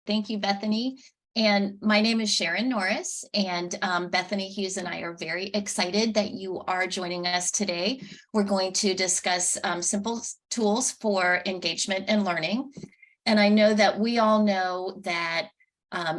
Thank you, Bethany. And my name is Sharon Norris, and Bethany Hughes and I are very excited that you are joining us today. We're going to discuss simple tools for engagement and learning. And I know that we all know that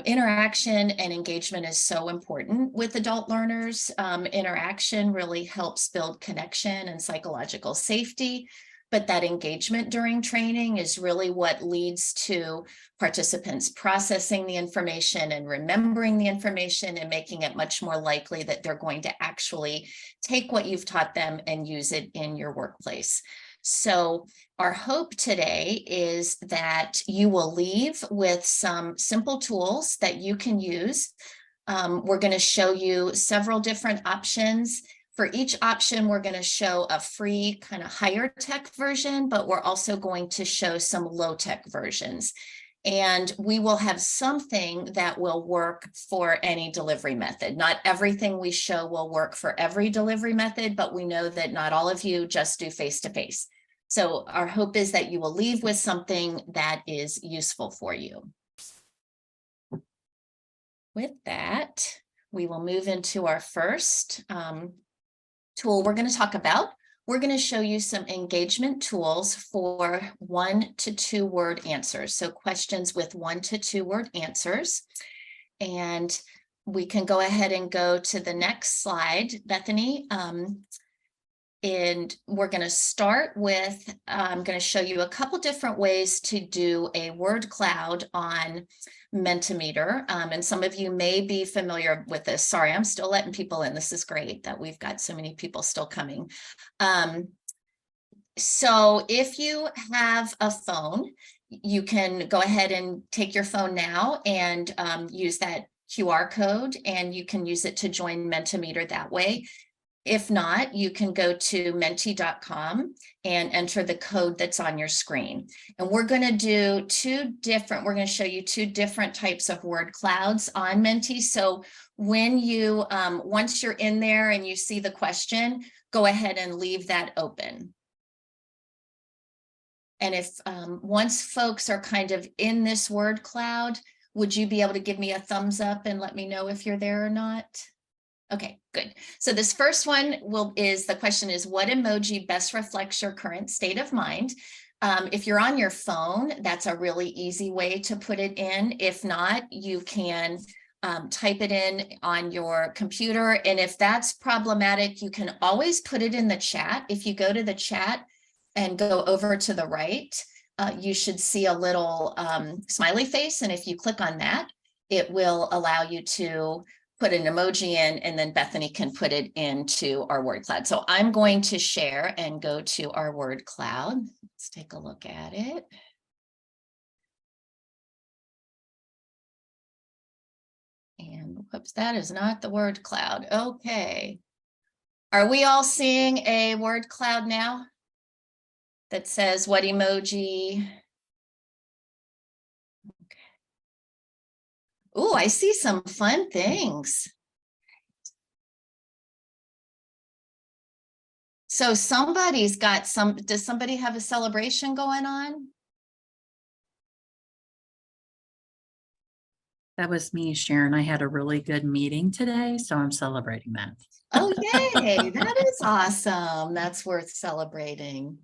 interaction and engagement is so important with adult learners. Interaction really helps build connection and psychological safety, but that engagement during training is really what leads to participants processing the information and remembering the information and making it much more likely that they're going to actually take what you've taught them and use it in your workplace. So our hope today is that you will leave with some simple tools that you can use. We're going to show you several different options. For each option, we're going to show a free kind of higher tech version, but we're also going to show some low tech versions. And we will have something that will work for any delivery method. Not everything we show will work for every delivery method, but we know that not all of you just do face-to-face. So our hope is that you will leave with something that is useful for you. With that, we will move into our first tool we're going to talk about. We're going to show you some engagement tools for 1 to 2 word answers. So questions with 1 to 2 word answers. And we can go ahead and go to the next slide, Bethany. And we're going to start with, I'm going to show you a couple different ways to do a word cloud on Mentimeter. And some of you may be familiar with this. Sorry, I'm still letting people in. This is great that we've got so many people still coming. So if you have a phone, you can go ahead and take your phone now and use that QR code, and you can use it to join Mentimeter that way. If not, you can go to menti.com and enter the code that's on your screen. And we're going to do we're going to show you 2 different types of word clouds on Menti. So when you, once you're in there and you see the question, go ahead and leave that open. And if once folks are kind of in this word cloud, would you be able to give me a thumbs up and let me know if you're there or not? Okay, good. So this first one the question is, what emoji best reflects your current state of mind? If you're on your phone, that's a really easy way to put it in. If not, you can type it in on your computer. And if that's problematic, you can always put it in the chat. If you go to the chat and go over to the right, you should see a little smiley face. And if you click on that, it will allow you to put an emoji in, and then Bethany can put it into our word cloud. So I'm going to share and go to our word cloud. Let's take a look at it. And whoops, that is not the word cloud. Okay. Are we all seeing a word cloud now that says what emoji? Oh, I see some fun things. So somebody's got does somebody have a celebration going on? That was me, Sharon. I had a really good meeting today, so I'm celebrating that. Oh, yay. That is awesome. That's worth celebrating.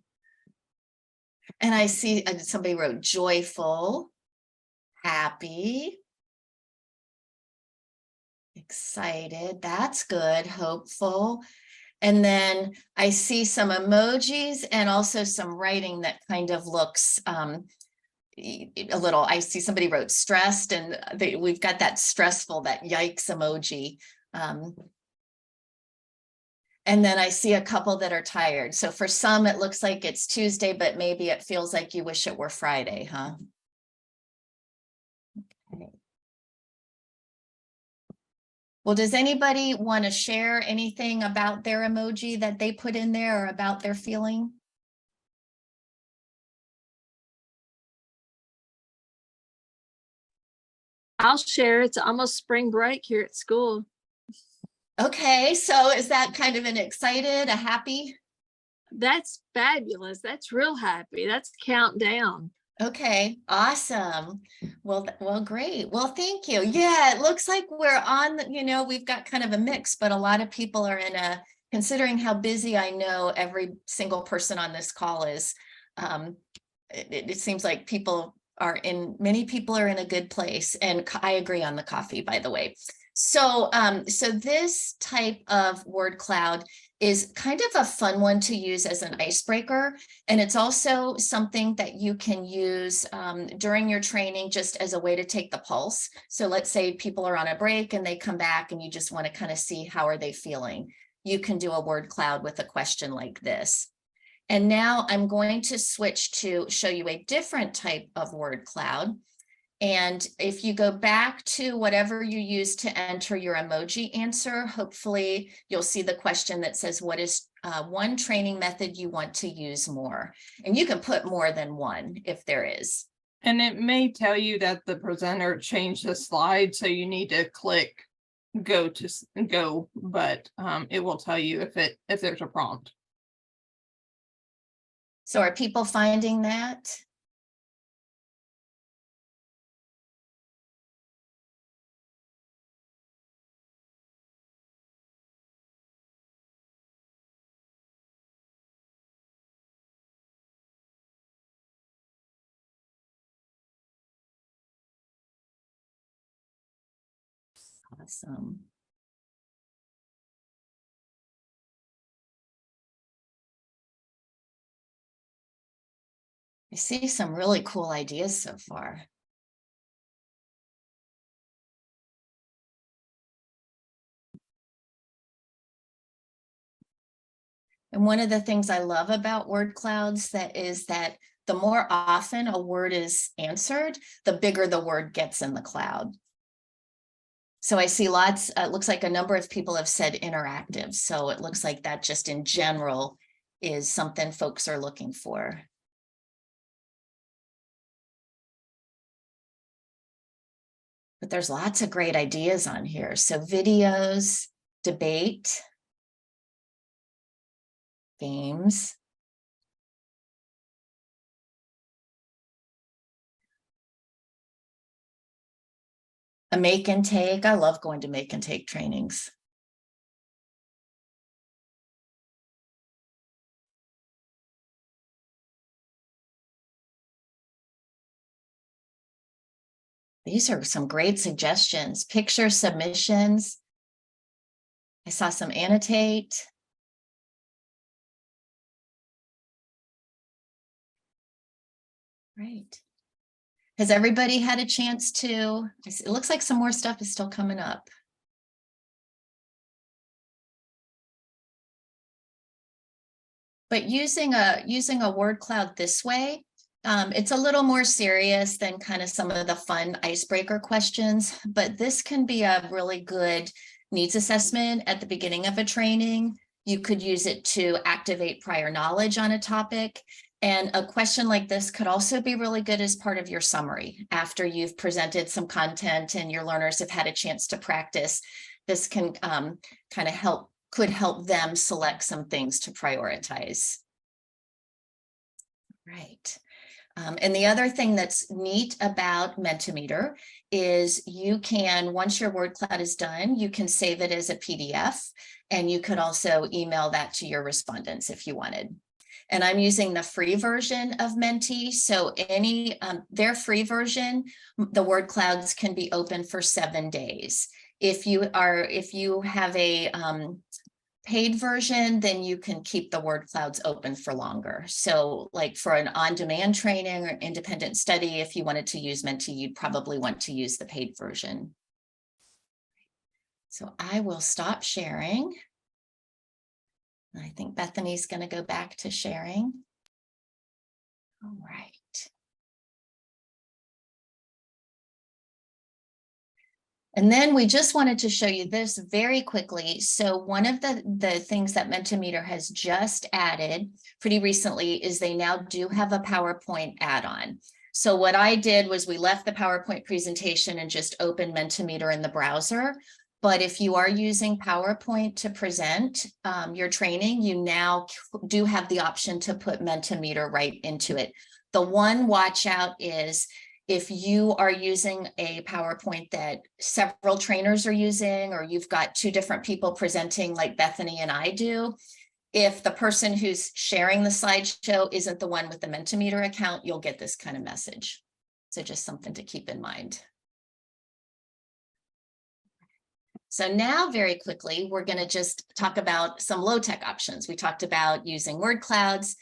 And I see somebody wrote joyful, happy, excited. That's good. Hopeful. And then I see some emojis and also some writing that kind of looks a little, I see somebody wrote stressed, and we've got that stressful, that yikes emoji. And then I see a couple that are tired. So for some, it looks like it's Tuesday, but maybe it feels like you wish it were Friday, huh? Okay. Well, does anybody want to share anything about their emoji that they put in there or about their feeling? I'll share. It's almost spring break here at school. Okay, so is that kind of an excited, a happy? That's fabulous. That's real happy. That's countdown. Okay, awesome. Well, great. Well, thank you. Yeah, it looks like we're on, we've got kind of a mix, but a lot of people are considering how busy I know every single person on this call is. It seems like many people are in a good place, and I agree on the coffee, by the way. So this type of word cloud is kind of a fun one to use as an icebreaker. And it's also something that you can use during your training just as a way to take the pulse. So let's say people are on a break and they come back and you just want to kind of see how are they feeling. You can do a word cloud with a question like this. And now I'm going to switch to show you a different type of word cloud. And if you go back to whatever you use to enter your emoji answer, hopefully you'll see the question that says, what is one training method you want to use more? And you can put more than one if there is. And it may tell you that the presenter changed the slide, so you need to click go, but it will tell you if there's a prompt. So are people finding that? Awesome. I see some really cool ideas so far. And one of the things I love about word clouds is that the more often a word is answered, the bigger the word gets in the cloud. So I see lots, it looks like a number of people have said interactive. So it looks like that just in general is something folks are looking for. But there's lots of great ideas on here. So videos, debate, games. A make and take. I love going to make and take trainings. These are some great suggestions. Picture submissions. I saw some annotate. Right. Has everybody had a chance to? It looks like some more stuff is still coming up. But using a word cloud this way, it's a little more serious than kind of some of the fun icebreaker questions, but this can be a really good needs assessment at the beginning of a training. You could use it to activate prior knowledge on a topic. And a question like this could also be really good as part of your summary. After you've presented some content and your learners have had a chance to practice, this can could help them select some things to prioritize. Right. And the other thing that's neat about Mentimeter is you can, once your word cloud is done, you can save it as a PDF, and you could also email that to your respondents if you wanted. And I'm using the free version of Menti. So their free version, the word clouds can be open for 7 days. If you have a paid version, then you can keep the word clouds open for longer. So like for an on-demand training or independent study, if you wanted to use Menti, you'd probably want to use the paid version. So I will stop sharing. I think Bethany's going to go back to sharing. All right. And then we just wanted to show you this very quickly. So one of the things that Mentimeter has just added pretty recently is they now do have a PowerPoint add-on. So what I did was we left the PowerPoint presentation and just opened Mentimeter in the browser. But if you are using PowerPoint to present your training, you now do have the option to put Mentimeter right into it. The one watch out is if you are using a PowerPoint that several trainers are using, or you've got two different people presenting like Bethany and I do, if the person who's sharing the slideshow isn't the one with the Mentimeter account, you'll get this kind of message. So just something to keep in mind. So now very quickly, we're going to just talk about some low-tech options. We talked about using word clouds,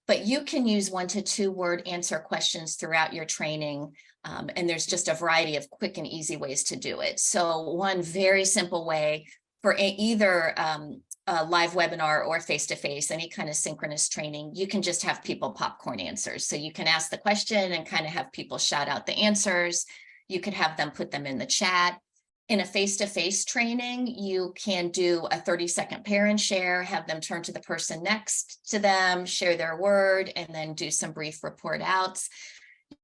but you can use 1 to 2 word answer questions throughout your training. And there's just a variety of quick and easy ways to do it. So one very simple way for either a live webinar or face-to-face, any kind of synchronous training, you can just have people popcorn answers. So you can ask the question and kind of have people shout out the answers. You could have them put them in the chat. In a face-to-face training, you can do a 30-second pair and share, have them turn to the person next to them, share their word, and then do some brief report outs.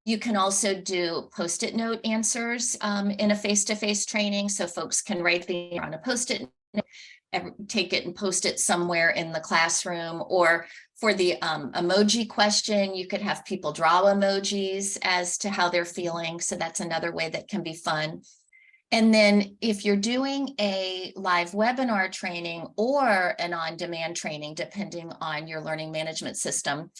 You can also do Post-it note answers in a face-to-face training. So folks can write the on a Post-it note, take it and post it somewhere in the classroom. Or for the emoji question, you could have people draw emojis as to how they're feeling. So that's another way that can be fun. And then if you're doing a live webinar training or an on-demand training, depending on your learning management system,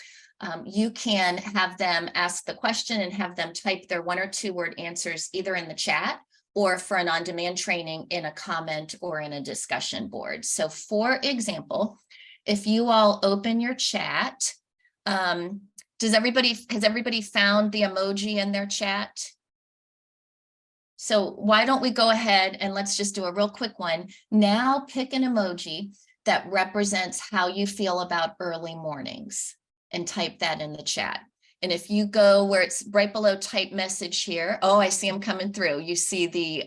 you can have them ask the question and have them type their 1 or 2 word answers either in the chat or for an on-demand training in a comment or in a discussion board. So for example, if you all open your chat, has everybody found the emoji in their chat? So why don't we go ahead and let's just do a real quick one. Now pick an emoji that represents how you feel about early mornings and type that in the chat. And if you go where it's right below type message here, oh, I see them coming through. You see the,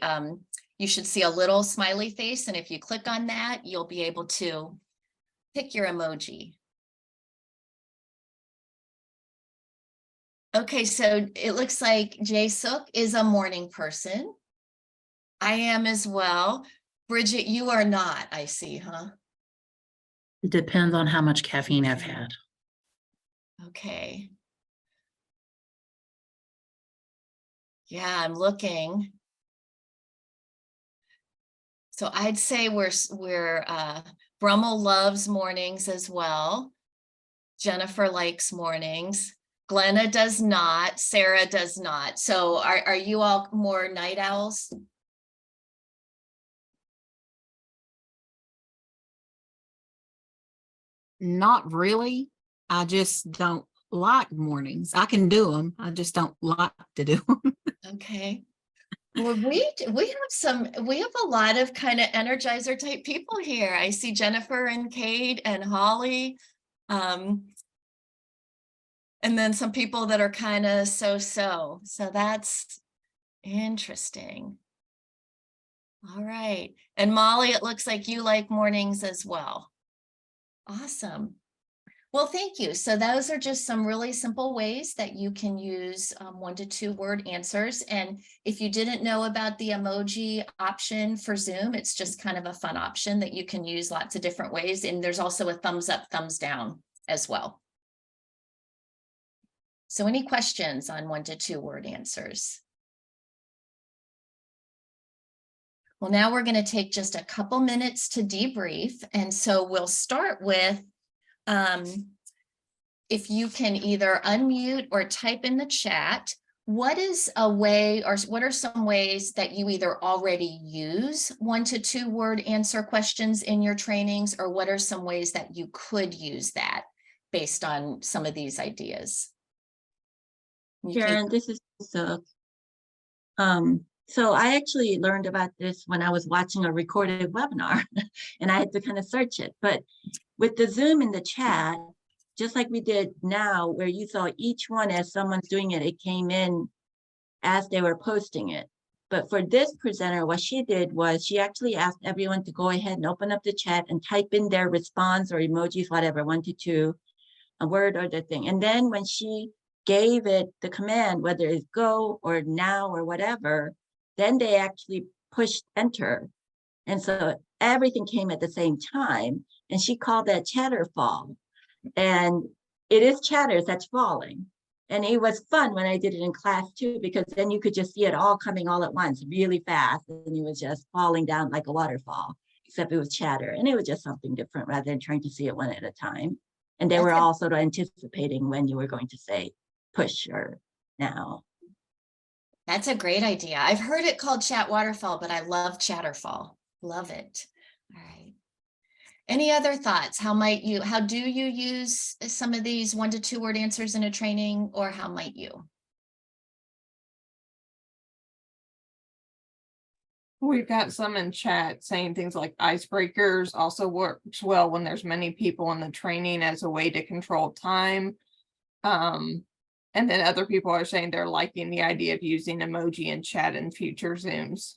you should see a little smiley face. And if you click on that, you'll be able to pick your emoji. Okay, so it looks like Jae Suk is a morning person. I am as well. Bridget, you are not, I see, huh? It depends on how much caffeine I've had. Okay. Yeah, I'm looking. So I'd say Brummel loves mornings as well. Jennifer likes mornings. Glenna does not. Sarah does not. So are you all more night owls? Not really. I just don't like mornings. I can do them. I just don't like to do them. Okay. Well, we have a lot of kind of energizer type people here. I see Jennifer and Kate and Holly. And then some people that are kind of so-so. So that's interesting. All right. And Molly, it looks like you like mornings as well. Awesome. Well, thank you. So those are just some really simple ways that you can use 1 to 2 word answers. And if you didn't know about the emoji option for Zoom, it's just kind of a fun option that you can use lots of different ways. And there's also a thumbs up, thumbs down as well. So any questions on 1 to 2 word answers? Well, now we're going to take just a couple minutes to debrief. And so we'll start with, if you can either unmute or type in the chat, what is a way, or what are some ways that you either already use 1 to 2 word answer questions in your trainings, or what are some ways that you could use that based on some of these ideas? Sharon, this is Suk. So I actually learned about this when I was watching a recorded webinar and I had to kind of search it. But with the Zoom in the chat, just like we did now, where you saw each one as someone's doing it, it came in as they were posting it. But for this presenter, what she did was she actually asked everyone to go ahead and open up the chat and type in their response or emojis, whatever, 1 to 2, a word or the thing. And then when she gave it the command, whether it's go or now or whatever, then they actually pushed enter. And so everything came at the same time. And she called that chatter fall. And it is chatters that's falling. And it was fun when I did it in class too, because then you could just see it all coming all at once, really fast, and it was just falling down like a waterfall, except it was chatter. And it was just something different rather than trying to see it one at a time. And they were That's a- all sort of anticipating when you were going to say push or now. That's a great idea. I've heard it called chat waterfall, but I love Chatterfall. Love it. All right. Any other thoughts? How do you use some of these 1 to 2 word answers in a training, or how might you? We've got some in chat saying things like icebreakers also works well when there's many people in the training as a way to control time. And then other people are saying they're liking the idea of using emoji in chat in future Zooms.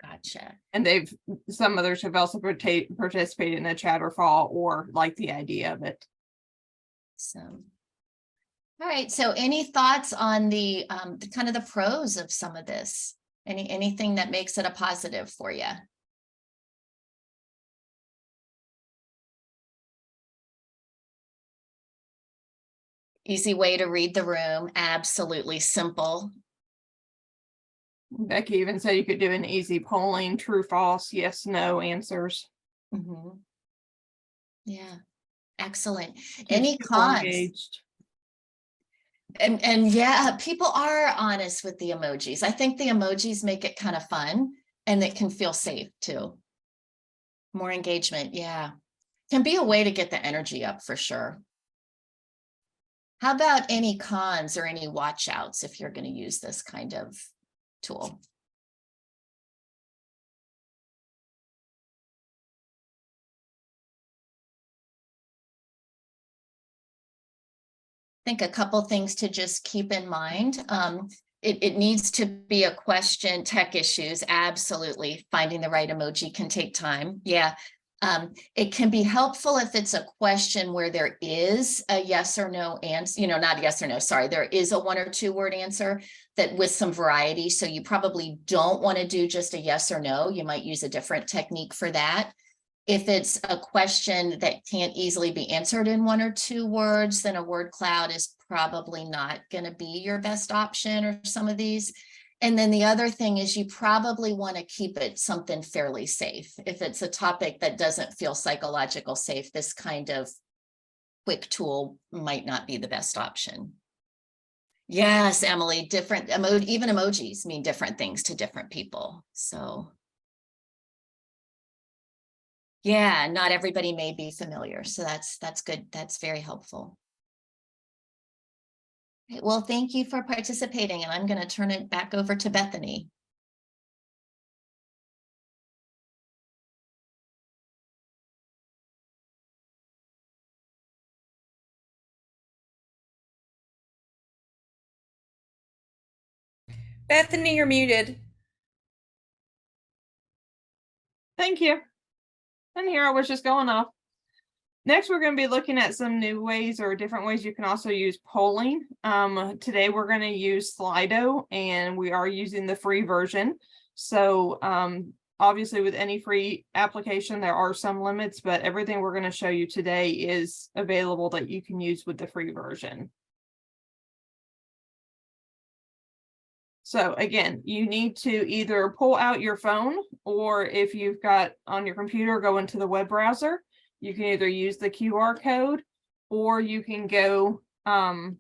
Gotcha. And some others have also participated in a Chatterfall or like the idea of it. So, all right. So any thoughts on the kind of the pros of some of this? Anything that makes it a positive for you? Easy way to read the room. Absolutely simple. Becky even said you could do an easy polling, true, false, yes, no answers. Mhm. Yeah, excellent. Keeps Any people cons? engaged. And yeah, people are honest with the emojis. I think the emojis make it kind of fun, and it can feel safe too. More engagement, yeah. Can be a way to get the energy up for sure. How about any cons or any watch outs if you're going to use this kind of tool? I think a couple things to just keep in mind. It needs to be a question. Tech issues, absolutely. Finding the right emoji can take time. Yeah. It can be helpful if it's a question where there is a yes or no answer, not yes or no, sorry, there is a 1 or 2 word answer that with some variety. So you probably don't want to do just a yes or no. You might use a different technique for that. If it's a question that can't easily be answered in 1 or 2 words, then a word cloud is probably not going to be your best option, or some of these. And then the other thing is you probably want to keep it something fairly safe. If it's a topic that doesn't feel psychological safe, this kind of quick tool might not be the best option. Yes, Emily, even emojis mean different things to different people. So yeah, not everybody may be familiar. So that's good. That's very helpful. Right, well, thank you for participating, and I'm going to turn it back over to Bethany. Bethany, you're muted. Thank you. And here I was just going off. Next, we're going to be looking at some new ways or different ways you can also use polling. Today, we're going to use Slido, and we are using the free version. So obviously, with any free application, there are some limits, but everything we're going to show you today is available that you can use with the free version. So again, you need to either pull out your phone, or if you've got on your computer, go into the web browser. You can either use the QR code, or you can go to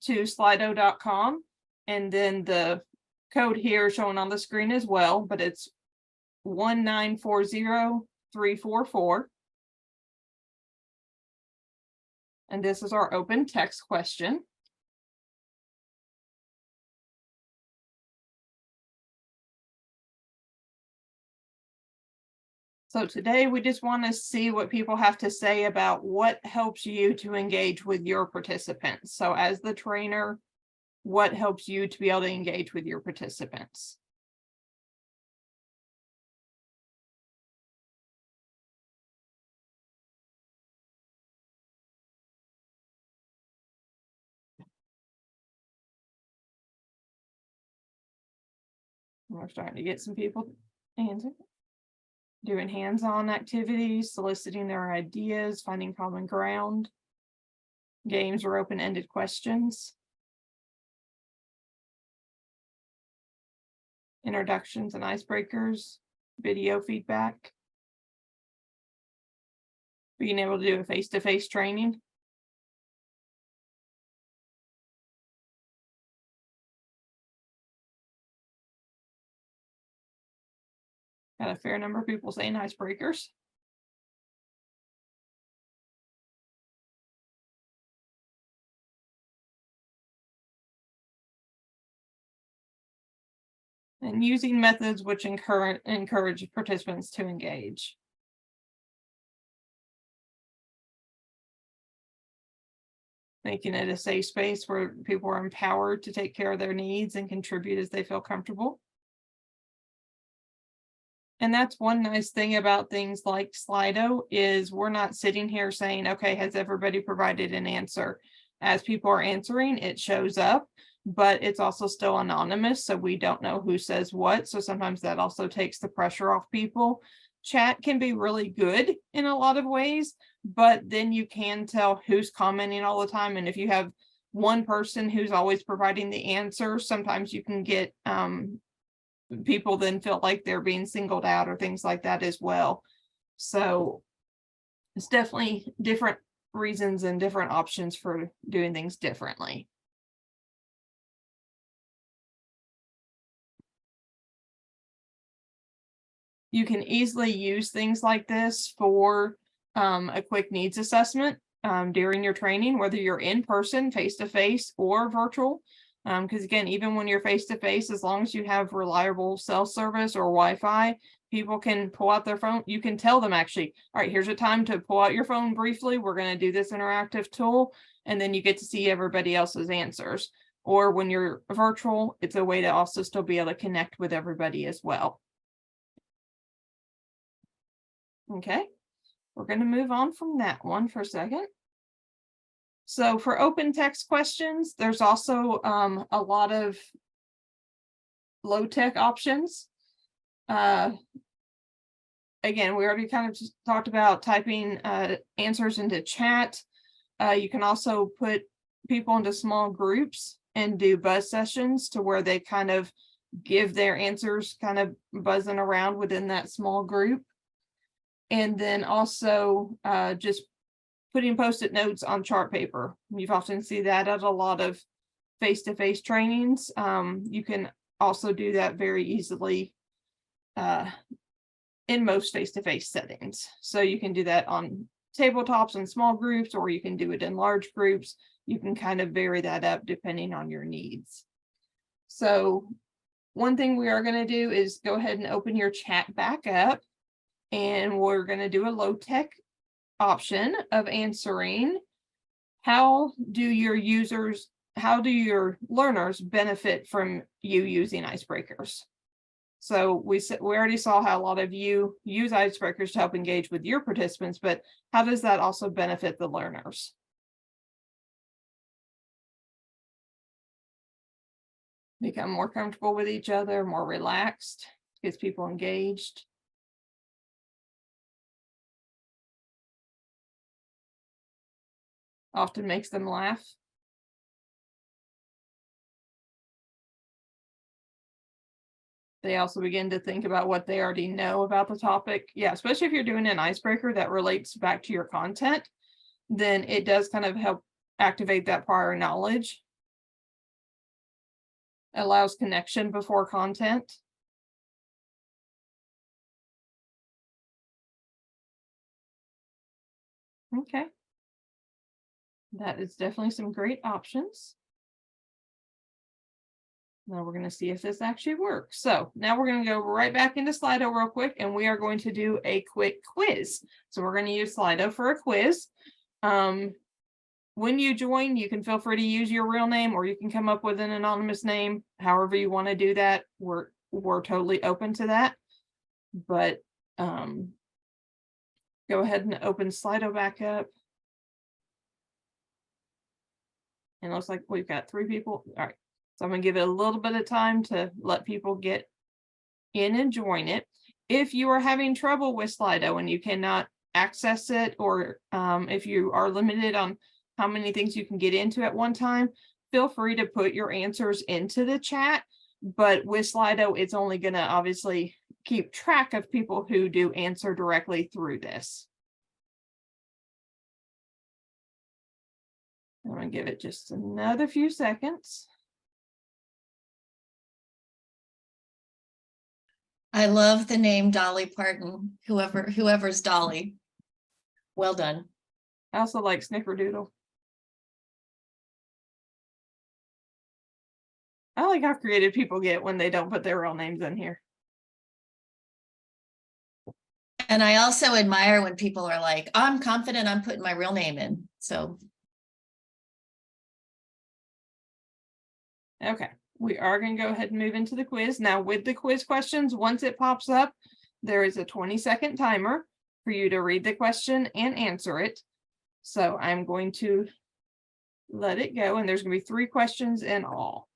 slido.com, and then the code here showing on the screen as well, but it's 1940344. And this is our open text question. So today we just want to see what people have to say about what helps you to engage with your participants. So as the trainer, what helps you to be able to engage with your participants? We're starting to get some people answering. Doing hands-on activities, soliciting their ideas, finding common ground. Games or open-ended questions. introductions and icebreakers, video feedback. Being able to do a face-to-face training. Got a fair number of people saying icebreakers. And using methods which encourage participants to engage. Making it a safe space where people are empowered to take care of their needs and contribute as they feel comfortable. And that's one nice thing about things like Slido is we're not sitting here saying, okay, has everybody provided an answer? As people are answering, it shows up, but it's also still anonymous, so we don't know who says what. So sometimes that also takes the pressure off people. Chat can be really good in a lot of ways, but then you can tell who's commenting all the time. And if you have one person who's always providing the answer, sometimes you can get people then feel like they're being singled out or things like that as well. So it's definitely different reasons and different options for doing things differently. You can easily use things like this for a quick needs assessment during your training, whether you're in person, face-to-face, or virtual. Because again, even when you're face-to-face, as long as you have reliable cell service or Wi-Fi, people can pull out their phone. You can tell them actually, all right, here's a time to pull out your phone briefly. We're going to do this interactive tool. And then you get to see everybody else's answers. Or when you're virtual, it's a way to also still be able to connect with everybody as well. Okay, we're going to move on from that one for a second. So for open text questions, there's also a lot of low-tech options. Again, we already kind of just talked about typing answers into chat. You can also put people into small groups and do buzz sessions to where they kind of give their answers kind of buzzing around within that small group. And then also just putting Post-it notes on chart paper. You've often see that at a lot of face-to-face trainings. You can also do that very easily in most face-to-face settings. So you can do that on tabletops and small groups, or you can do it in large groups. You can kind of vary that up depending on your needs. So one thing we are going to do is go ahead and open your chat back up. And we're going to do a low-tech option of answering how do your learners benefit from you using icebreakers? So we already saw how a lot of you use icebreakers to help engage with your participants, but how does that also benefit the learners? Become more comfortable with each other, more relaxed, gets people engaged. Often makes them laugh. They also begin to think about what they already know about the topic. Yeah, especially if you're doing an icebreaker that relates back to your content, then it does kind of help activate that prior knowledge. Allows connection before content. Okay. That is definitely some great options. Now we're going to see if this actually works. So now we're going to go right back into Slido real quick, and we are going to do a quick quiz. So we're going to use Slido for a quiz. When you join, you can feel free to use your real name, or you can come up with an anonymous name. However you want to do that, we're totally open to that. But go ahead and open Slido back up. And it looks like we've got 3 people. All right. So I'm going to give it a little bit of time to let people get in and join it. If you are having trouble with Slido and you cannot access it, or if you are limited on how many things you can get into at one time, feel free to put your answers into the chat. but with Slido, it's only going to obviously keep track of people who do answer directly through this. I'm going to give it just another few seconds. I love the name Dolly Parton, whoever's Dolly. Well done. I also like Snickerdoodle. I like how creative people get when they don't put their real names in here. And I also admire when people are like, I'm confident I'm putting my real name in. So Okay, we are going to go ahead and move into the quiz. Now with the quiz questions, once it pops up, there is a 20-second timer for you to read the question and answer it. So I'm going to let it go, and there's going to be 3 questions in all.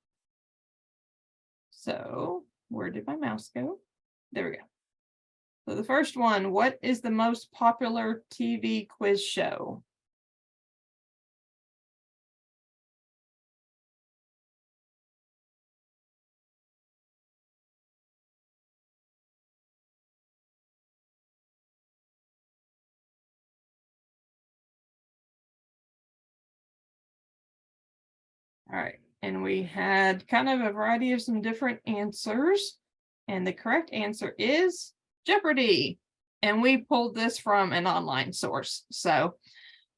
So where did my mouse go? There we go. So the first one, what is the most popular TV quiz show? All right, and we had kind of a variety of some different answers, and the correct answer is Jeopardy. And we pulled this from an online source. So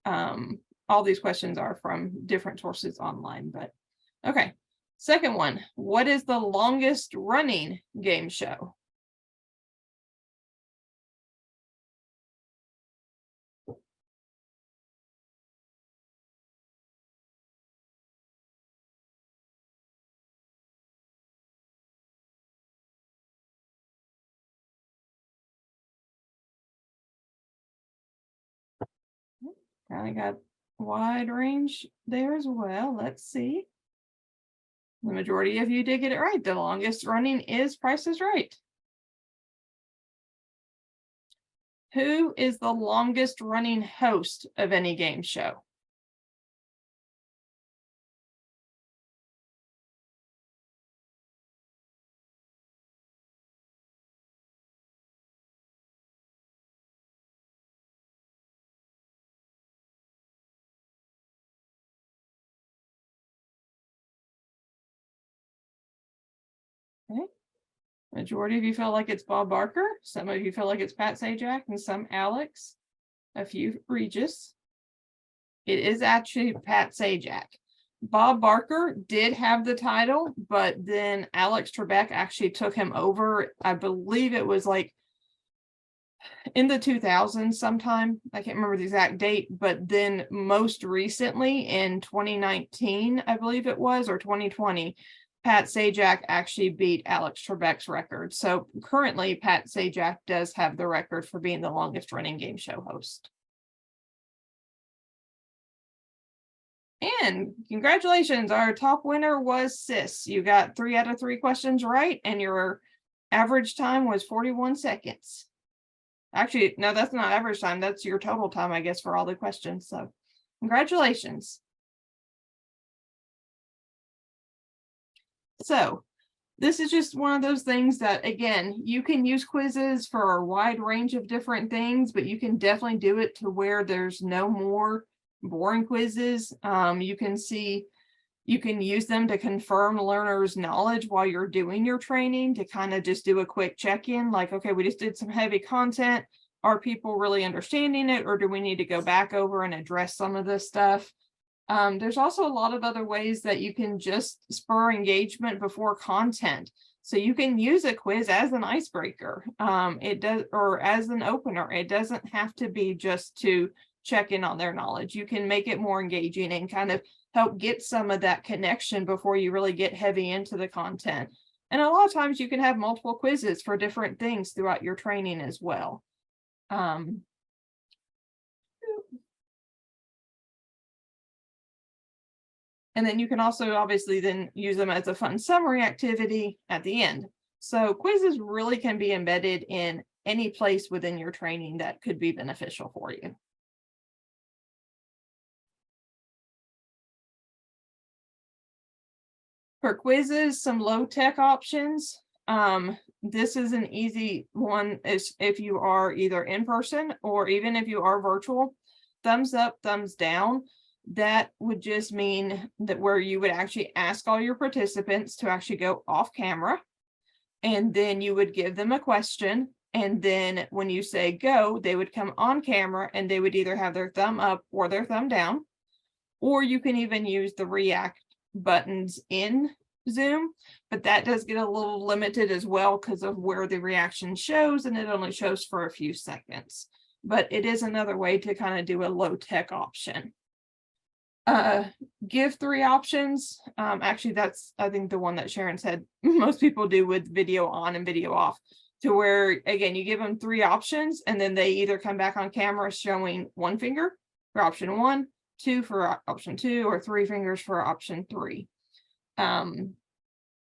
all these questions are from different sources online, but okay. Second one, what is the longest running game show? Kind of got a wide range there as well. Let's see. The majority of you did get it right. The longest running is Price is Right. Who is the longest running host of any game show? Okay. Majority of you feel like it's Bob Barker. Some of you feel like it's Pat Sajak, and some Alex. A few Regis. It is actually Pat Sajak. Bob Barker did have the title, but then Alex Trebek actually took him over. I believe it was like in the 2000s sometime. I can't remember the exact date, but then most recently in 2019, I believe it was, or 2020, Pat Sajak actually beat Alex Trebek's record. So currently Pat Sajak does have the record for being the longest running game show host. And congratulations, our top winner was Sis. You got 3 out of 3 questions right, and your average time was 41 seconds. Actually, no, that's not average time. That's your total time, I guess, for all the questions. So congratulations. So this is just one of those things that, again, you can use quizzes for a wide range of different things, but you can definitely do it to where there's no more boring quizzes. You can use them to confirm learners' knowledge while you're doing your training, to kind of just do a quick check-in, like, okay, we just did some heavy content. Are people really understanding it, or do we need to go back over and address some of this stuff? There's also a lot of other ways that you can just spur engagement before content. So you can use a quiz as an icebreaker, or as an opener. It doesn't have to be just to check in on their knowledge. You can make it more engaging and kind of help get some of that connection before you really get heavy into the content. And a lot of times you can have multiple quizzes for different things throughout your training as well. And then you can also obviously then use them as a fun summary activity at the end. So quizzes really can be embedded in any place within your training that could be beneficial for you. For quizzes, some low tech options. This is an easy one is if you are either in person or even if you are virtual, thumbs up, thumbs down. That would just mean that where you would actually ask all your participants to actually go off camera. And then you would give them a question. And then when you say go, they would come on camera and they would either have their thumb up or their thumb down. Or you can even use the react buttons in Zoom, but that does get a little limited as well because of where the reaction shows, and it only shows for a few seconds. But it is another way to kind of do a low tech option. Give 3 options. Actually, that's I think the one that Sharon said most people do with video on and video off, to where again you give them 3 options and then they either come back on camera showing 1 finger for option 1, 2 for option 2, or 3 fingers for option 3.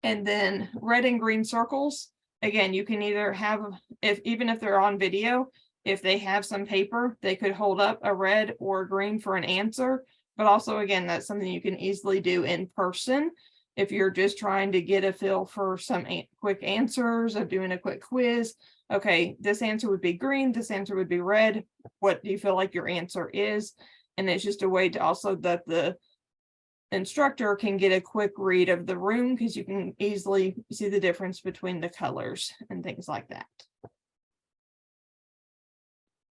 And then red and green circles, again, you can either have, even if they're on video, if they have some paper, they could hold up a red or green for an answer. But also, again, that's something you can easily do in person if you're just trying to get a feel for some quick answers of doing a quick quiz. Okay, this answer would be green, this answer would be red. What do you feel like your answer is? And it's just a way to also that the instructor can get a quick read of the room because you can easily see the difference between the colors and things like that.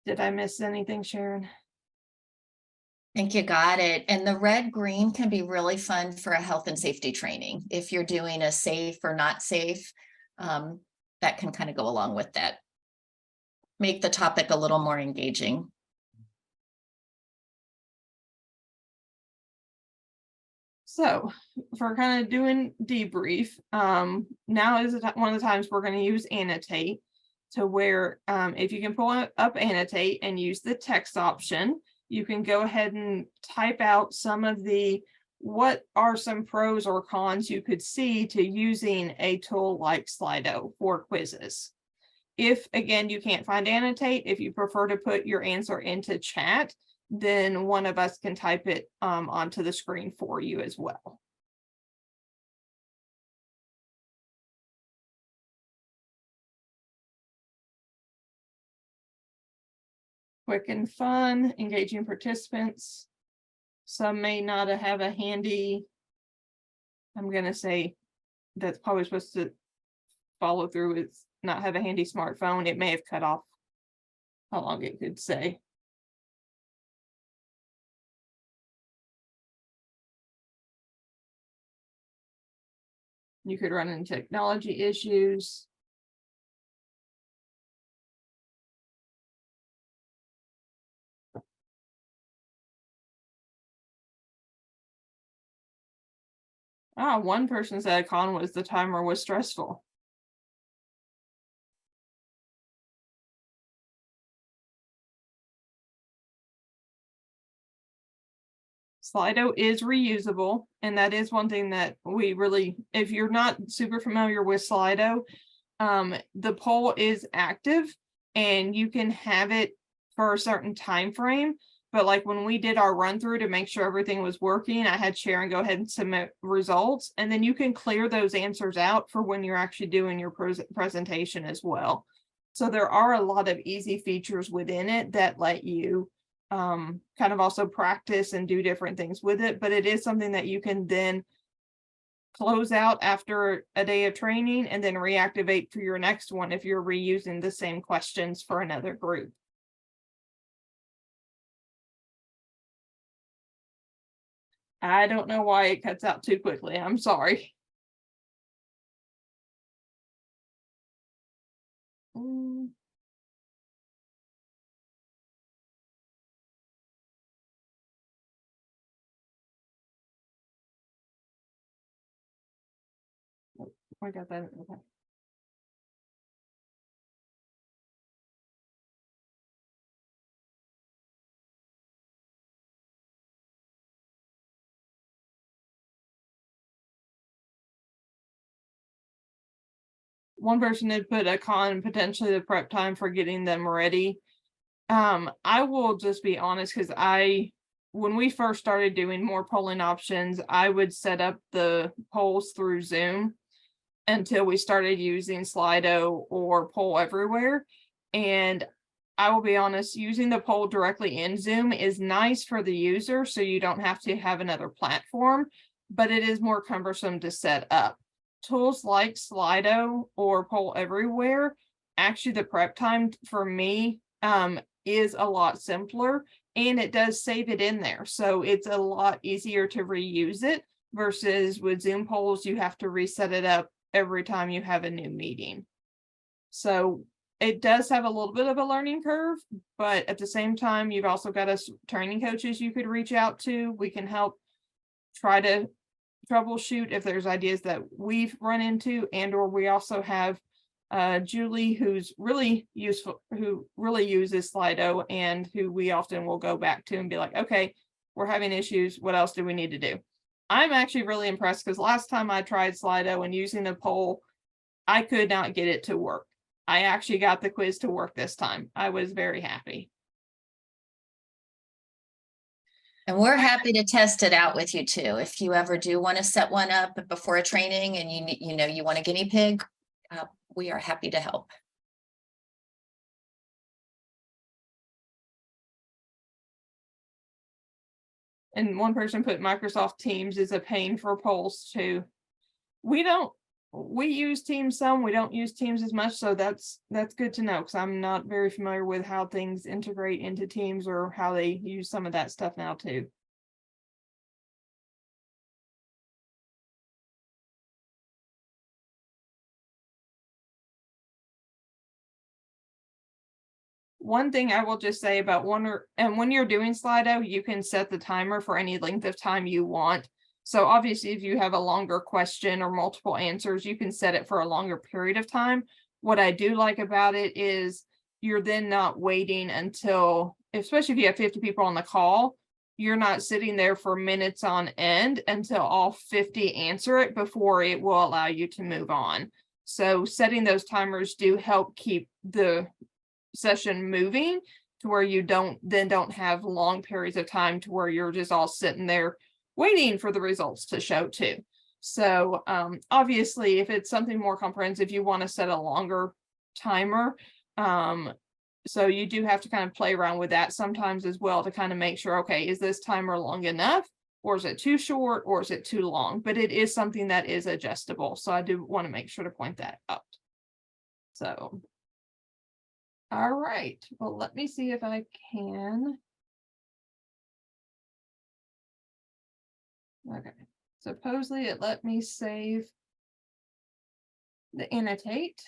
Did I miss anything, Sharon? I think you got it. And the red green can be really fun for a health and safety training. If you're doing a safe or not safe, that can kind of go along with that. Make the topic a little more engaging. So for kind of doing debrief, now is one of the times we're going to use annotate, to where if you can pull up annotate and use the text option, you can go ahead and type out some of the, what are some pros or cons you could see to using a tool like Slido for quizzes. If again, you can't find annotate, if you prefer to put your answer into chat, then one of us can type it onto the screen for you as well. Quick and fun, engaging participants. Some may not have a handy, I'm gonna say that's probably supposed to follow through with not have a handy smartphone. It may have cut off how long it could say. You could run into technology issues. One person said a con was the timer was stressful. Slido is reusable, and that is one thing that we really, if you're not super familiar with Slido, the poll is active and you can have it for a certain time frame. But like when we did our run through to make sure everything was working, I had Sharon go ahead and submit results, and then you can clear those answers out for when you're actually doing your presentation as well. So there are a lot of easy features within it that let you kind of also practice and do different things with it, but it is something that you can then close out after a day of training and then reactivate for your next one if you're reusing the same questions for another group. I don't know why it cuts out too quickly. I'm sorry. I got that. Okay. One person did put a con, potentially the prep time for getting them ready. I will just be honest, because I when we first started doing more polling options, I would set up the polls through Zoom until we started using Slido or Poll Everywhere. And I will be honest, using the poll directly in Zoom is nice for the user, so you don't have to have another platform, but it is more cumbersome to set up. Tools like Slido or Poll Everywhere, actually the prep time for me is a lot simpler, and it does save it in there. So it's a lot easier to reuse it versus with Zoom polls, you have to reset it up every time you have a new meeting. So it does have a little bit of a learning curve, but at the same time, you've also got us training coaches you could reach out to. We can help try to troubleshoot if there's ideas that we've run into, and or we also have Julie, who's really useful, who really uses Slido, and who we often will go back to and be like, okay, we're having issues. What else do we need to do? I'm actually really impressed because last time I tried Slido and using the poll, I could not get it to work. I actually got the quiz to work this time. I was very happy. And we're happy to test it out with you too. If you ever do want to set one up before a training and you want a guinea pig, we are happy to help. And one person put Microsoft Teams is a pain for polls too. We use Teams some, we don't use Teams as much, so that's good to know because I'm not very familiar with how things integrate into Teams or how they use some of that stuff now too. One thing I will just say about when you're doing Slido, you can set the timer for any length of time you want. So obviously, if you have a longer question or multiple answers, you can set it for a longer period of time. What I do like about it is you're then not waiting until, especially if you have 50 people on the call, you're not sitting there for minutes on end until all 50 answer it before it will allow you to move on. So setting those timers do help keep the session moving to where you don't have long periods of time to where you're just all sitting there waiting for the results to show too. So obviously, if it's something more comprehensive, you want to set a longer timer. So you do have to kind of play around with that sometimes as well to kind of make sure, okay, is this timer long enough, or is it too short, or is it too long? But it is something that is adjustable. So I do want to make sure to point that out. So, all right, well, let me see if I can. Okay, supposedly it let me save the annotate.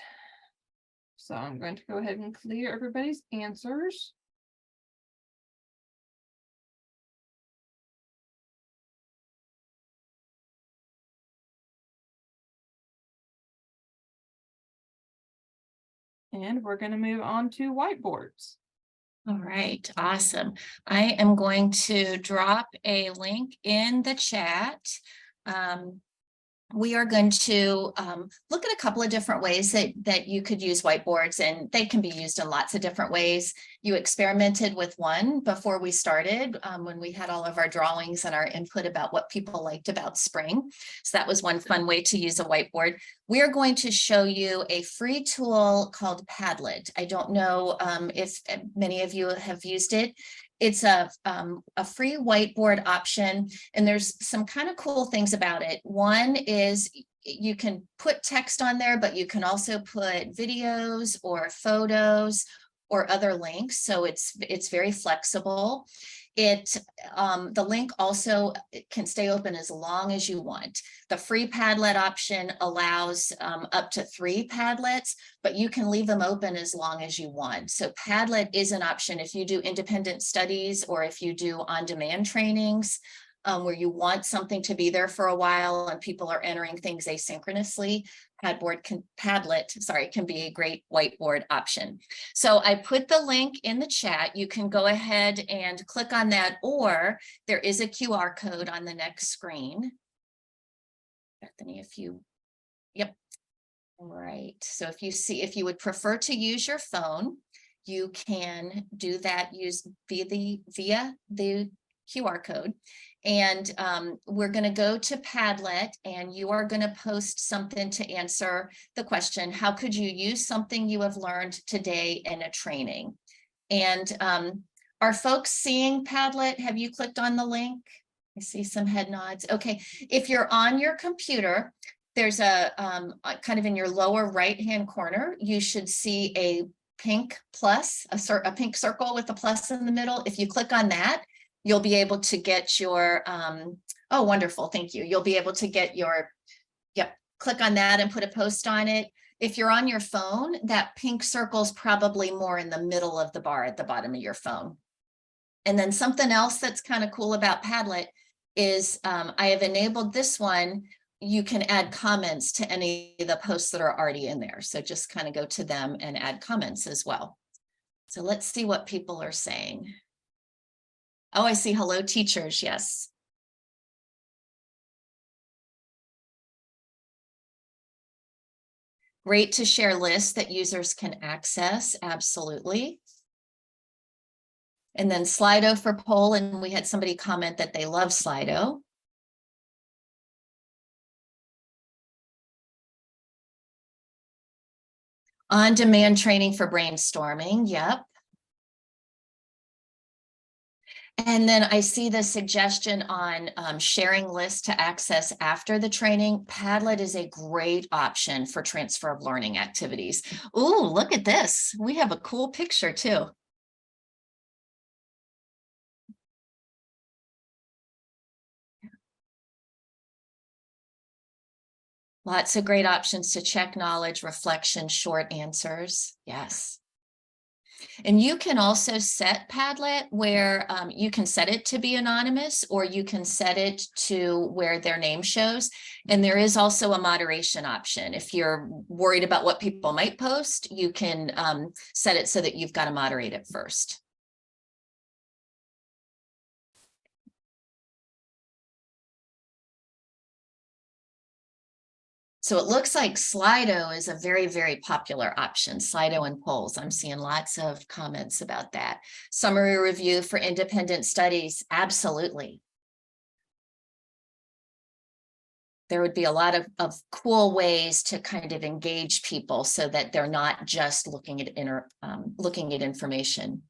So I'm going to go ahead and clear everybody's answers. And we're going to move on to whiteboards. All right, awesome. I am going to drop a link in the chat. We are going to look at a couple of different ways that you could use whiteboards, and they can be used in lots of different ways. You experimented with one before we started when we had all of our drawings and our input about what people liked about spring. So that was one fun way to use a whiteboard. We are going to show you a free tool called Padlet. I don't know if many of you have used it. It's a free whiteboard option, and there's some kind of cool things about it. One is you can put text on there, but you can also put videos or photos or other links. So it's very flexible. The link also can stay open as long as you want. The free Padlet option allows up to 3 Padlets, but you can leave them open as long as you want. So Padlet is an option if you do independent studies or if you do on-demand trainings where you want something to be there for a while and people are entering things asynchronously. Padlet can be a great whiteboard option. So I put the link in the chat. You can go ahead and click on that, or there is a QR code on the next screen. Bethany, yep. All right. So if you would prefer to use your phone, you can do that via the QR code. And we're going to go to Padlet, and you are going to post something to answer the question, how could you use something you have learned today in a training? And are folks seeing Padlet? Have you clicked on the link? I see some head nods. Okay, if you're on your computer, there's a kind of in your lower right-hand corner, you should see a pink plus, a pink circle with a plus in the middle. If you click on that, you'll be able to get your, oh, wonderful, thank you. You'll be able to get your, yep, click on that and put a post on it. If you're on your phone, that pink circle is probably more in the middle of the bar at the bottom of your phone. And then something else that's kind of cool about Padlet is I have enabled this one. You can add comments to any of the posts that are already in there. So just kind of go to them and add comments as well. So let's see what people are saying. Oh, I see. Hello, teachers. Yes. Great to share lists that users can access. Absolutely. And then Slido for poll. And we had somebody comment that they love Slido. On-demand training for brainstorming. Yep. And then I see the suggestion on sharing lists to access after the training. Padlet is a great option for transfer of learning activities. Ooh, look at this. We have a cool picture too. Lots of great options to check knowledge, reflection, short answers. Yes. And you can also set Padlet where you can set it to be anonymous, or you can set it to where their name shows. And there is also a moderation option. If you're worried about what people might post, you can set it so that you've got to moderate it first. So it looks like Slido is a very, very popular option, Slido and polls. I'm seeing lots of comments about that. Summary review for independent studies, absolutely. There would be a lot of cool ways to kind of engage people so that they're not just looking at information.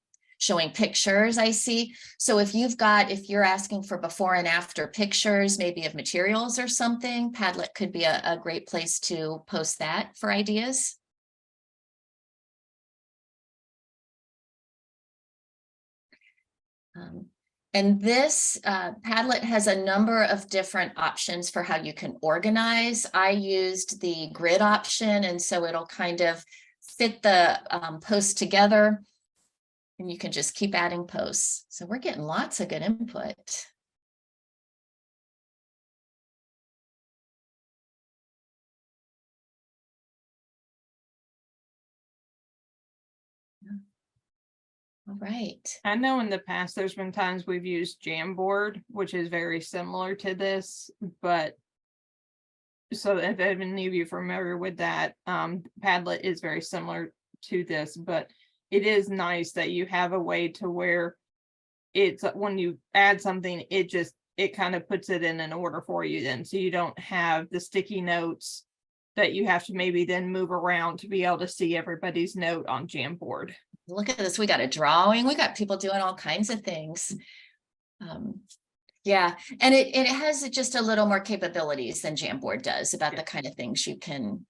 Showing pictures, I see. So if you're asking for before and after pictures, maybe of materials or something, Padlet could be a great place to post that for ideas. And this Padlet has a number of different options for how you can organize. I used the grid option, and so it'll kind of fit the posts together. And you can just keep adding posts. So we're getting lots of good input. All right. I know in the past, there's been times we've used Jamboard, which is very similar to this, but so if any of you are familiar with that, Padlet is very similar to this, but it is nice that you have a way to where it's when you add something, it kind of puts it in an order for you then. So you don't have the sticky notes that you have to maybe then move around to be able to see everybody's note on Jamboard. Look at this. We got a drawing. We got people doing all kinds of things. Yeah, and it has just a little more capabilities than Jamboard does about the kind of things you can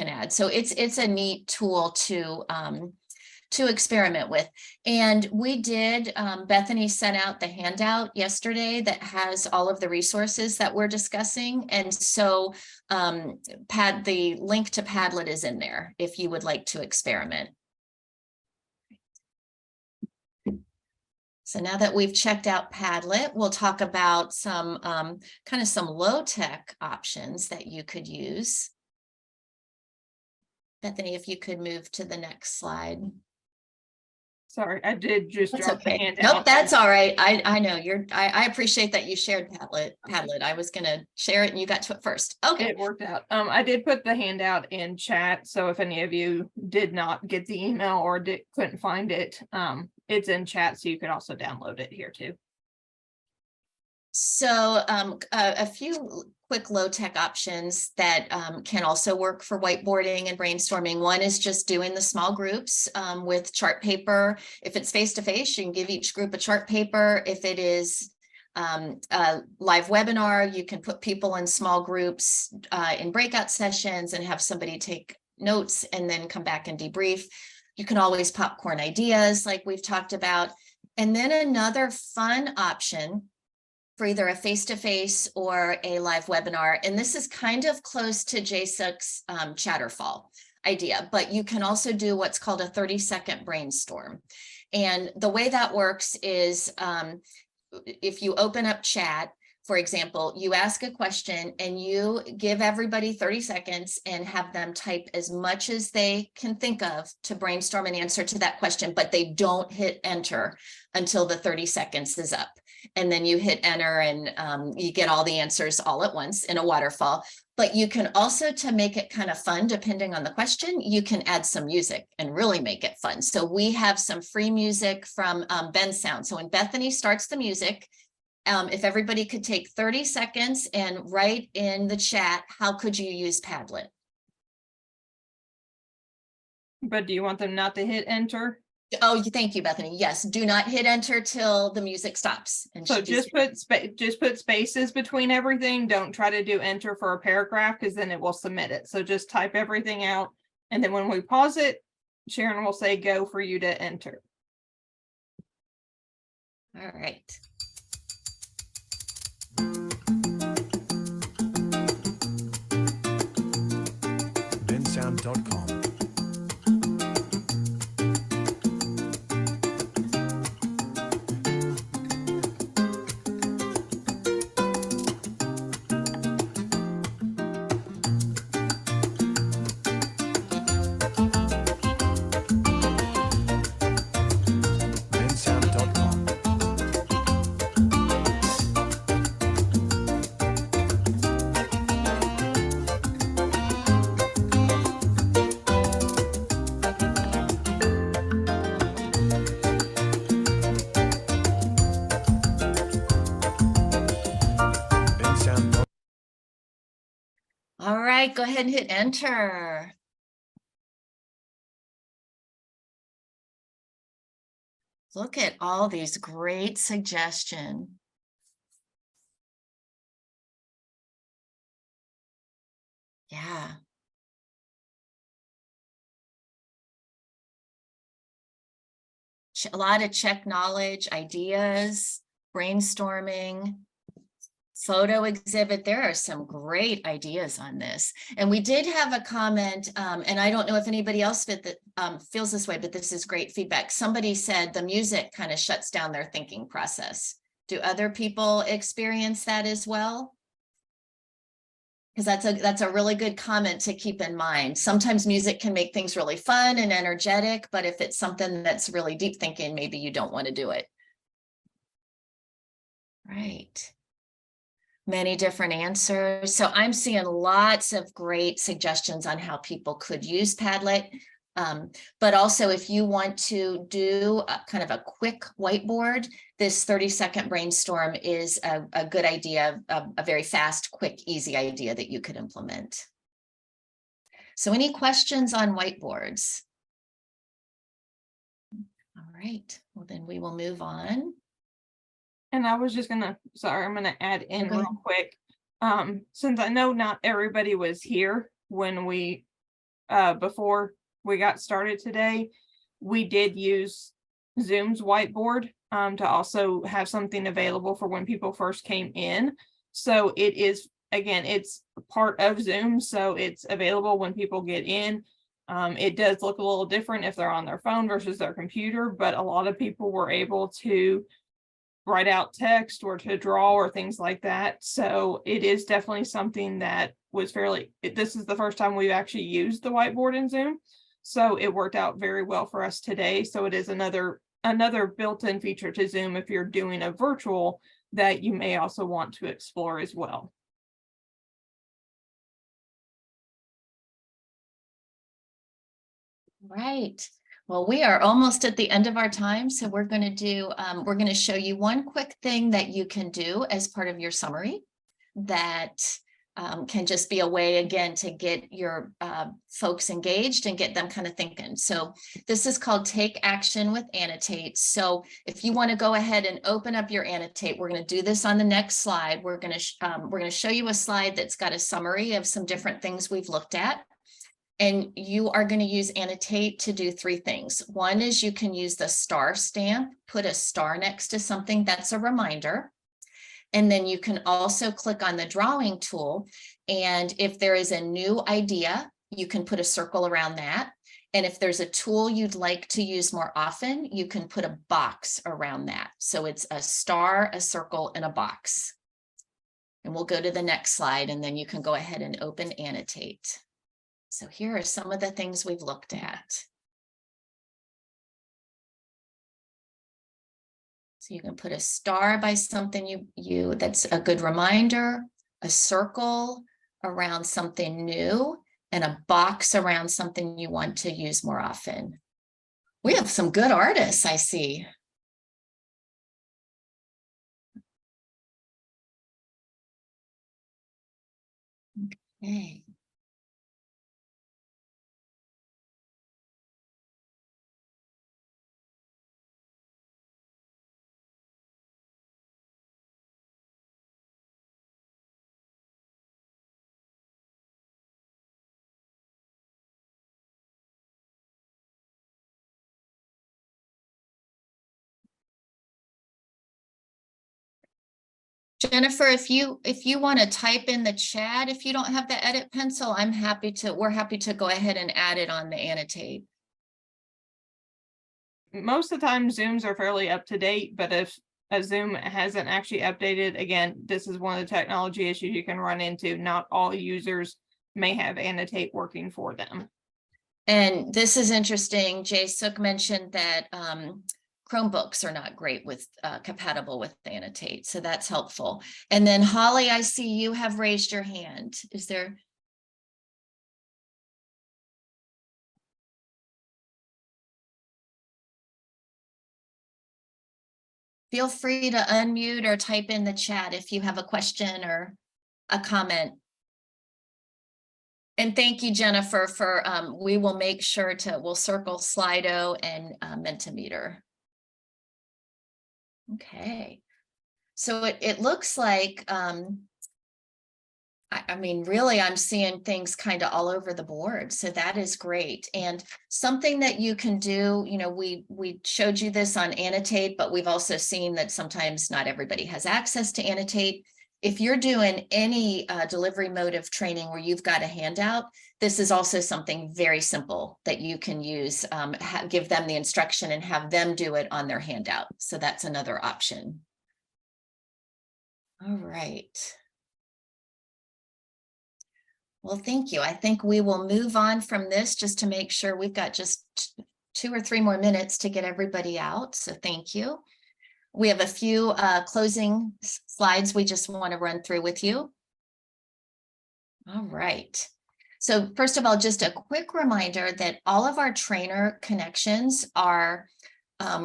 add. So it's a neat tool to experiment with. And we did, Bethany sent out the handout yesterday that has all of the resources that we're discussing. And so the link to Padlet is in there if you would like to experiment. So now that we've checked out Padlet, we'll talk about some some low-tech options that you could use. Bethany, if you could move to the next slide. Sorry, I did just That's drop okay. the handout. Nope, that's all right. I know I appreciate that you shared Padlet. I was gonna share it and you got to it first. Okay. It worked out. I did put the handout in chat, so if any of you did not get the email or couldn't find it, it's in chat, so you could also download it here too. So a few quick low-tech options that can also work for whiteboarding and brainstorming. One is just doing the small groups with chart paper. If it's face-to-face, you can give each group a chart paper. If it is a live webinar, you can put people in small groups in breakout sessions and have somebody take notes and then come back and debrief. You can always popcorn ideas like we've talked about. And then another fun option for either a face-to-face or a live webinar. And this is kind of close to JSUC's Chatterfall idea, but you can also do what's called a 30-second brainstorm. And the way that works is if you open up chat, for example, you ask a question and you give everybody 30 seconds and have them type as much as they can think of to brainstorm an answer to that question, but they don't hit enter until the 30 seconds is up. And then you hit enter and you get all the answers all at once in a waterfall. But you can also, to make it kind of fun, depending on the question, you can add some music and really make it fun. So we have some free music from Ben Sound. So when Bethany starts the music, if everybody could take 30 seconds and write in the chat, how could you use Padlet? But do you want them not to hit enter? Oh, thank you, Bethany. Yes, do not hit enter till the music stops. And So she's- just put spaces between everything. Don't try to do enter for a paragraph because then it will submit it. So just type everything out. And then when we pause it, Sharon will say go for you to enter. All right. bensound.com. bensound.com. bensound.com. All right, go ahead and hit enter. Look at all these great suggestions. Yeah. A lot of check knowledge, ideas, brainstorming, photo exhibit. There are some great ideas on this. And we did have a comment, and I don't know if anybody else feels this way, but this is great feedback. Somebody said the music kind of shuts down their thinking process. Do other people experience that as well? Because that's a really good comment to keep in mind. Sometimes music can make things really fun and energetic, but if it's something that's really deep thinking, maybe you don't want to do it. Right. Many different answers. So I'm seeing lots of great suggestions on how people could use Padlet. But also if you want to do kind of a quick whiteboard, this 30-second brainstorm is a good idea, a very fast, quick, easy idea that you could implement. So any questions on whiteboards? All right, well then we will move on. And I was just gonna, sorry, I'm gonna add in Okay. real quick. Since I know not everybody was here when we, before we got started today, we did use Zoom's whiteboard, to also have something available for when people first came in. So it is, again, it's part of Zoom, so it's available when people get in. It does look a little different if they're on their phone versus their computer, but a lot of people were able to write out text or to draw or things like that. So it is definitely something that was this is the first time we've actually used the whiteboard in Zoom. So it worked out very well for us today. So it is another built-in feature to Zoom if you're doing a virtual that you may also want to explore as well. Right. Well, we are almost at the end of our time, so we're going to do, we're going to show you one quick thing that you can do as part of your summary that can just be a way, again, to get your folks engaged and get them kind of thinking. So this is called Take Action with Annotate. So if you want to go ahead and open up your Annotate, we're going to do this on the next slide. We're going to show you a slide that's got a summary of some different things we've looked at. And you are going to use Annotate to do three things. One is you can use the star stamp, put a star next to something that's a reminder. And then you can also click on the drawing tool. And if there is a new idea, you can put a circle around that. And if there's a tool you'd like to use more often, you can put a box around that. So it's a star, a circle, and a box. And we'll go to the next slide, and then you can go ahead and open Annotate. So here are some of the things we've looked at. So you can put a star by something that's a good reminder, a circle around something new, and a box around something you want to use more often. We have some good artists, I see. Okay. Jennifer, if you want to type in the chat, if you don't have the edit pencil, we're happy to go ahead and add it on the Annotate. Most of the time Zooms are fairly up to date, but if a Zoom hasn't actually updated, again, this is one of the technology issues you can run into. Not all users may have Annotate working for them. And this is interesting. Jay Sook mentioned that Chromebooks are not great with compatible with Annotate, so that's helpful. And then Holly, I see you have raised your hand. Is there? Feel free to unmute or type in the chat if you have a question or a comment. And thank you, Jennifer, for we will make sure we'll circle Slido and Mentimeter. Okay, so it looks like, I mean, really, I'm seeing things kind of all over the board. So that is great. And something that you can do, we showed you this on Annotate, but we've also seen that sometimes not everybody has access to Annotate. If you're doing any delivery mode of training where you've got a handout, this is also something very simple that you can use, give them the instruction and have them do it on their handout. So that's another option. All right. Well, thank you. I think we will move on from this just to make sure we've got just 2 or 3 more minutes to get everybody out. So thank you. We have a few closing slides we just want to run through with you. All right. So first of all, just a quick reminder that all of our trainer connections are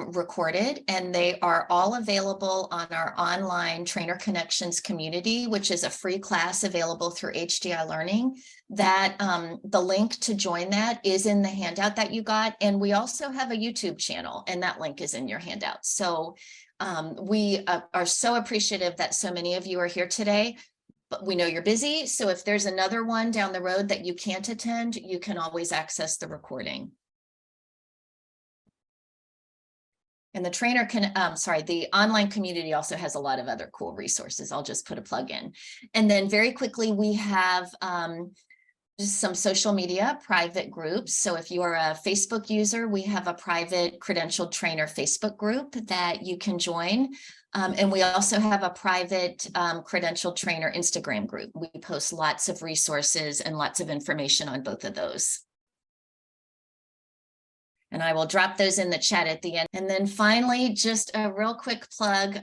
recorded, and they are all available on our online Trainer Connections community, which is a free class available through HDI Learning. That the link to join that is in the handout that you got. And we also have a YouTube channel, and that link is in your handout. So we are so appreciative that so many of you are here today, but we know you're busy. So if there's another one down the road that you can't attend, you can always access the recording. And the the online community also has a lot of other cool resources. I'll just put a plug in. And then very quickly, we have just some social media private groups. So if you are a Facebook user, we have a private credentialed trainer Facebook group that you can join. And we also have a private credentialed trainer Instagram group. We post lots of resources and lots of information on both of those. And I will drop those in the chat at the end. And then finally, just a real quick plug.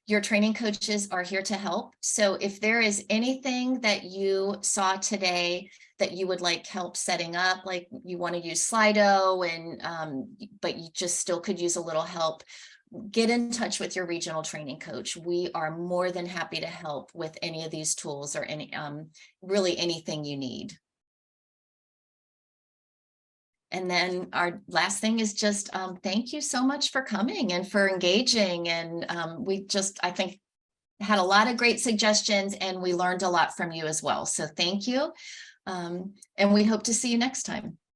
Your training coaches are here to help. So if there is anything that you saw today that you would like help setting up, like you want to use Slido and but you just still could use a little help, get in touch with your regional training coach. We are more than happy to help with any of these tools or any really anything you need. And then our last thing is just thank you so much for coming and for engaging. And I think, had a lot of great suggestions, and we learned a lot from you as well. So thank you. And we hope to see you next time.